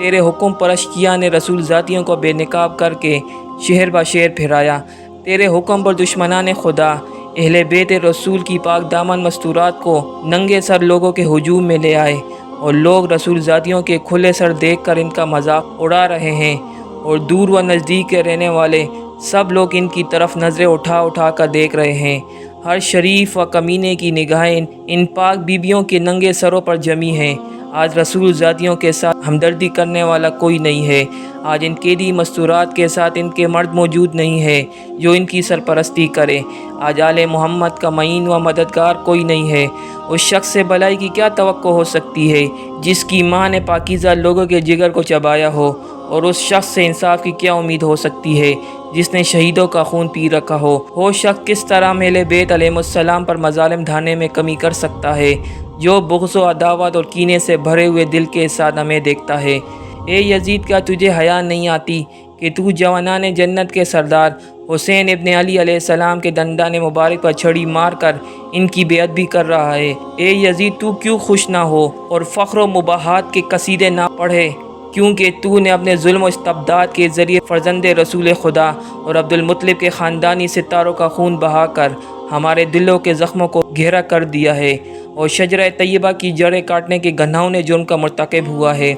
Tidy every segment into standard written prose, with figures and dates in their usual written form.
تیرے حکم پر اشقیاء نے رسول ذاتیوں کو بے نقاب کر کے شہر بہ شہر پھرایا۔ تیرے حکم پر دشمنان خدا اہل بیت رسول کی پاک دامن مستورات کو ننگے سر لوگوں کے ہجوم میں لے آئے، اور لوگ رسول ذاتیوں کے کھلے سر دیکھ کر ان کا مذاق اڑا رہے ہیں، اور دور و نزدیک کے رہنے والے سب لوگ ان کی طرف نظریں اٹھا اٹھا کر دیکھ رہے ہیں۔ ہر شریف و کمینے کی نگاہیں ان پاک بیبیوں کے ننگے سروں پر جمی ہیں۔ آج رسول ذاتیوں کے ساتھ ہمدردی کرنے والا کوئی نہیں ہے۔ آج ان قیدی مستورات کے ساتھ ان کے مرد موجود نہیں ہے جو ان کی سرپرستی کرے۔ آج آل محمد کا معین و مددگار کوئی نہیں ہے۔ اس شخص سے بھلائی کی کیا توقع ہو سکتی ہے جس کی ماں نے پاکیزہ لوگوں کے جگر کو چبایا ہو، اور اس شخص سے انصاف کی کیا امید ہو سکتی ہے جس نے شہیدوں کا خون پی رکھا ہو۔ وہ شخص کس طرح اہل بیت علیہ السلام پر مظالم ڈھانے میں کمی کر سکتا ہے جو بغض و عداوت اور کینے سے بھرے ہوئے دل کے ساتھ ہمیں دیکھتا ہے۔ اے یزید، کیا تجھے حیا نہیں آتی کہ تو جوانان جنت کے سردار حسین ابن علی علیہ السلام کے دندان مبارک پر چھڑی مار کر ان کی بے ادبی کر رہا ہے؟ اے یزید، تو کیوں خوش نہ ہو اور فخر و مباحات کے قصیدے نہ پڑھے، کیونکہ تو نے اپنے ظلم و استبداد کے ذریعے فرزند رسول خدا اور عبدالمطلب کے خاندانی ستاروں کا خون بہا کر ہمارے دلوں کے زخموں کو گہرا کر دیا ہے، اور شجرہ طیبہ کی جڑیں کاٹنے کے گناہوں جرم کا مرتکب ہوا ہے۔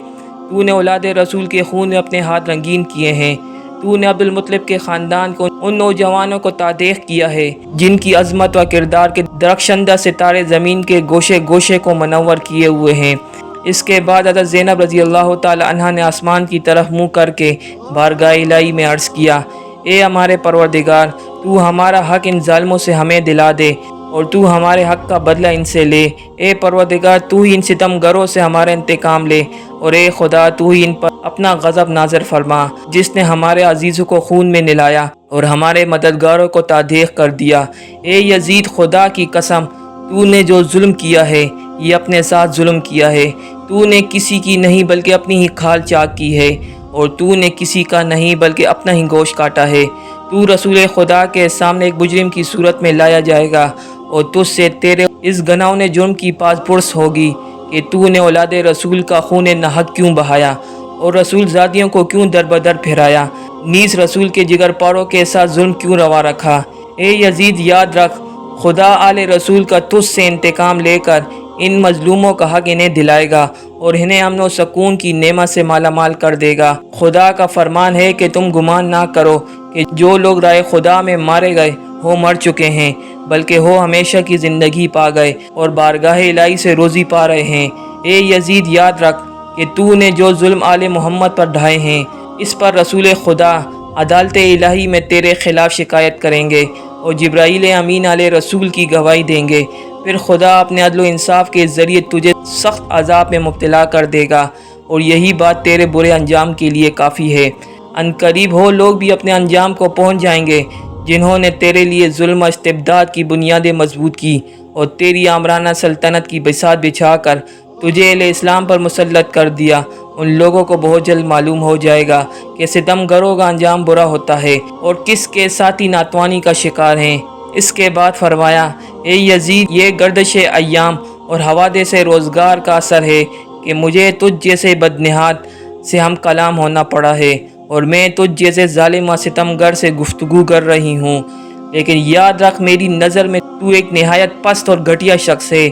تو نے اولاد رسول کے خون میں اپنے ہاتھ رنگین کیے ہیں۔ تو نے عبدالمطلب کے خاندان کو ان نوجوانوں کو تادیخ کیا ہے جن کی عظمت و کردار کے درخشندہ ستارے زمین کے گوشے گوشے کو منور کیے ہوئے ہیں۔ اس کے بعد حضرت زینب رضی اللہ تعالی عنہا نے آسمان کی طرف منہ کر کے بارگاہ الہی میں عرض کیا، اے ہمارے پروردگار، تو ہمارا حق ان ظالموں سے ہمیں دلا دے، اور تو ہمارے حق کا بدلہ ان سے لے۔ اے پروردگار، تو ہی ان ستم گروں سے ہمارا انتقام لے، اور اے خدا، تو ہی ان پر اپنا غضب نازل فرما، جس نے ہمارے عزیزوں کو خون میں نلایا اور ہمارے مددگاروں کو تادیخ کر دیا۔ اے یزید، خدا کی قسم، تو نے جو ظلم کیا ہے یہ اپنے ساتھ ظلم کیا ہے۔ تو نے کسی کی نہیں بلکہ اپنی ہی کھال چاک کی ہے، اور تو نے کسی کا نہیں بلکہ اپنا ہی گوشت کاٹا ہے۔ تو رسول خدا کے سامنے ایک مجرم کی صورت میں لایا جائے گا، اور تجھ سے تیرے اس گناہوں نے جرم کی پاس پرس ہوگی کہ تو نے اولاد رسول کا خون ناحق کیوں بہایا، اور رسول زادیوں کو کیوں در بدر پھرایا، نیز رسول کے جگر پاروں کے ساتھ ظلم کیوں روا رکھا۔ اے یزید، یاد رکھ، خدا آل رسول کا تجھ سے انتقام لے کر ان مظلوموں کا حق انہیں دلائے گا، اور انہیں امن و سکون کی نعمت سے مالا مال کر دے گا۔ خدا کا فرمان ہے کہ تم گمان نہ کرو کہ جو لوگ راہ خدا میں مارے گئے وہ مر چکے ہیں، بلکہ وہ ہمیشہ کی زندگی پا گئے اور بارگاہ الہی سے روزی پا رہے ہیں۔ اے یزید، یاد رکھ کہ تو نے جو ظلم آل محمد پر ڈھائے ہیں، اس پر رسول خدا عدالت الہی میں تیرے خلاف شکایت کریں گے، اور جبرائیل امین علیہ رسول کی گواہی دیں گے۔ پھر خدا اپنے عدل و انصاف کے ذریعے تجھے سخت عذاب میں مبتلا کر دے گا، اور یہی بات تیرے برے انجام کے لیے کافی ہے۔ عنقریب وہ لوگ بھی اپنے انجام کو پہنچ جائیں گے جنہوں نے تیرے لیے ظلم و استبداد کی بنیادیں مضبوط کی، اور تیری آمرانہ سلطنت کی بساط بچھا کر تجھے اہل اسلام پر مسلط کر دیا۔ ان لوگوں کو بہت جلد معلوم ہو جائے گا کہ ستم گروں کا انجام برا ہوتا ہے اور کس کے ساتھی ناتوانی کا شکار ہیں۔ اس کے بعد فرمایا، اے یزید، یہ گردش ایام اور حوادث روزگار کا اثر ہے کہ مجھے تجھ جیسے بدنہاد سے ہم کلام ہونا پڑا ہے، اور میں تجھ جیسے ظالم و ستمگر سے گفتگو کر رہی ہوں، لیکن یاد رکھ، میری نظر میں تو ایک نہایت پست اور گھٹیا شخص ہے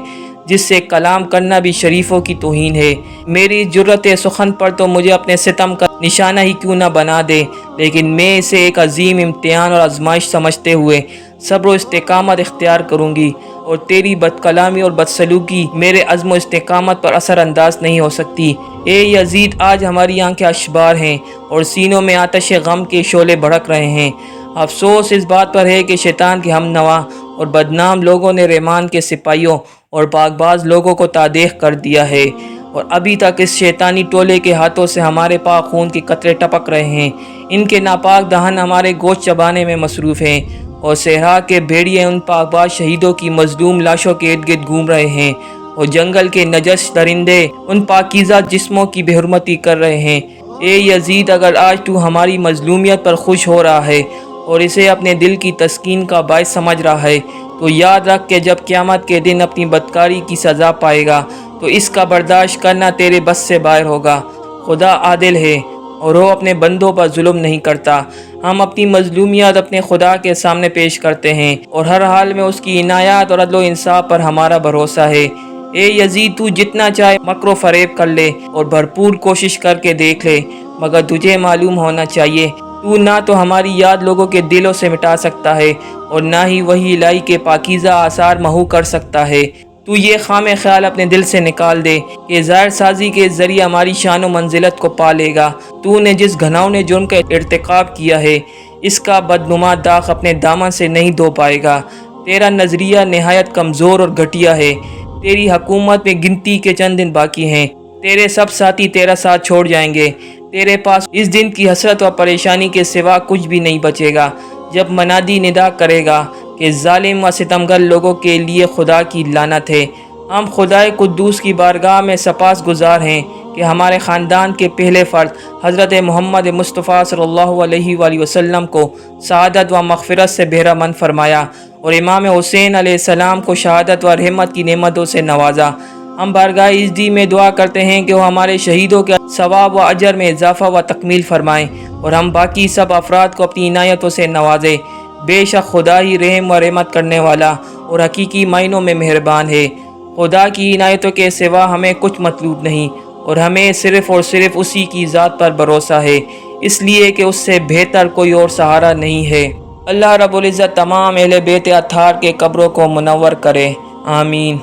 جس سے کلام کرنا بھی شریفوں کی توہین ہے۔ میری جرت سخن پر تو مجھے اپنے ستم کا نشانہ ہی کیوں نہ بنا دے، لیکن میں اسے ایک عظیم امتحان اور آزمائش سمجھتے ہوئے صبر و استقامت اختیار کروں گی، اور تیری بد کلامی اور بدسلوکی میرے عزم و استقامت پر اثر انداز نہیں ہو سکتی۔ اے یزید، آج ہماری آنکھیں اشبار ہیں اور سینوں میں آتش غم کے شعلے بھڑک رہے ہیں۔ افسوس اس بات پر ہے کہ شیطان کے ہم نوا اور بدنام لوگوں نے رحمان کے سپاہیوں اور باغباز لوگوں کو تادیخ کر دیا ہے، اور ابھی تک اس شیطانی ٹولے کے ہاتھوں سے ہمارے پاک خون کے قطرے ٹپک رہے ہیں۔ ان کے ناپاک دہن ہمارے گوشت چبانے میں مصروف ہیں، اور صحرا کے بھیڑیے ان پاک باز شہیدوں کی مظلوم لاشوں کے ارد گرد گھوم رہے ہیں، اور جنگل کے نجس درندے ان پاکیزہ جسموں کی بے حرمتی کر رہے ہیں۔ اے یزید، اگر آج تو ہماری مظلومیت پر خوش ہو رہا ہے اور اسے اپنے دل کی تسکین کا باعث سمجھ رہا ہے، تو یاد رکھ کہ جب قیامت کے دن اپنی بدکاری کی سزا پائے گا تو اس کا برداشت کرنا تیرے بس سے باہر ہوگا۔ خدا عادل ہے اور وہ اپنے بندوں پر ظلم نہیں کرتا۔ ہم اپنی مظلومیت اپنے خدا کے سامنے پیش کرتے ہیں اور ہر حال میں اس کی عنایت اور عدل و انصاف پر ہمارا بھروسہ ہے۔ اے یزید، تو جتنا چاہے مکر و فریب کر لے اور بھرپور کوشش کر کے دیکھ لے، مگر تجھے معلوم ہونا چاہیے تو نہ تو ہماری یاد لوگوں کے دلوں سے مٹا سکتا ہے اور نہ ہی وہی الہی کے پاکیزہ آثار محو کر سکتا ہے۔ تو یہ خام خیال اپنے دل سے نکال دے کہ ظاہر سازی کے ذریعے ہماری شان و منزلت کو پا لے گا۔ تو نے جس گھناؤنے جرم کا ارتکاب کیا ہے، اس کا بدنما داغ اپنے دامن سے نہیں دھو پائے گا۔ تیرا نظریہ نہایت کمزور اور گھٹیا ہے۔ تیری حکومت میں گنتی کے چند دن باقی ہیں، تیرے سب ساتھی تیرا ساتھ چھوڑ جائیں گے، تیرے پاس اس دن کی حسرت و پریشانی کے سوا کچھ بھی نہیں بچے گا جب منادی ندا کرے گا کہ ظالم و ستمگر لوگوں کے لیے خدا کی لعنت ہے۔ ہم خدائے قدوس کی بارگاہ میں سپاس گزار ہیں کہ ہمارے خاندان کے پہلے فرد حضرت محمد مصطفیٰ صلی اللہ علیہ وآلہ وسلم کو سعادت و مغفرت سے بہرہ مند فرمایا اور امام حسین علیہ السلام کو شہادت و رحمت کی نعمتوں سے نوازا۔ ہم بارگاہ عزتی میں دعا کرتے ہیں کہ وہ ہمارے شہیدوں کے ثواب و اجر میں اضافہ و تکمیل فرمائیں اور ہم باقی سب افراد کو اپنی عنایتوں سے نوازے۔ بے شک خدا ہی رحم و رحمت کرنے والا اور حقیقی معنوں میں مہربان ہے۔ خدا کی عنایتوں کے سوا ہمیں کچھ مطلوب نہیں اور ہمیں صرف اور صرف اسی کی ذات پر بھروسہ ہے، اس لیے کہ اس سے بہتر کوئی اور سہارا نہیں ہے۔ اللہ رب العزت تمام اہل بیت اطہار کے قبروں کو منور کرے، آمین۔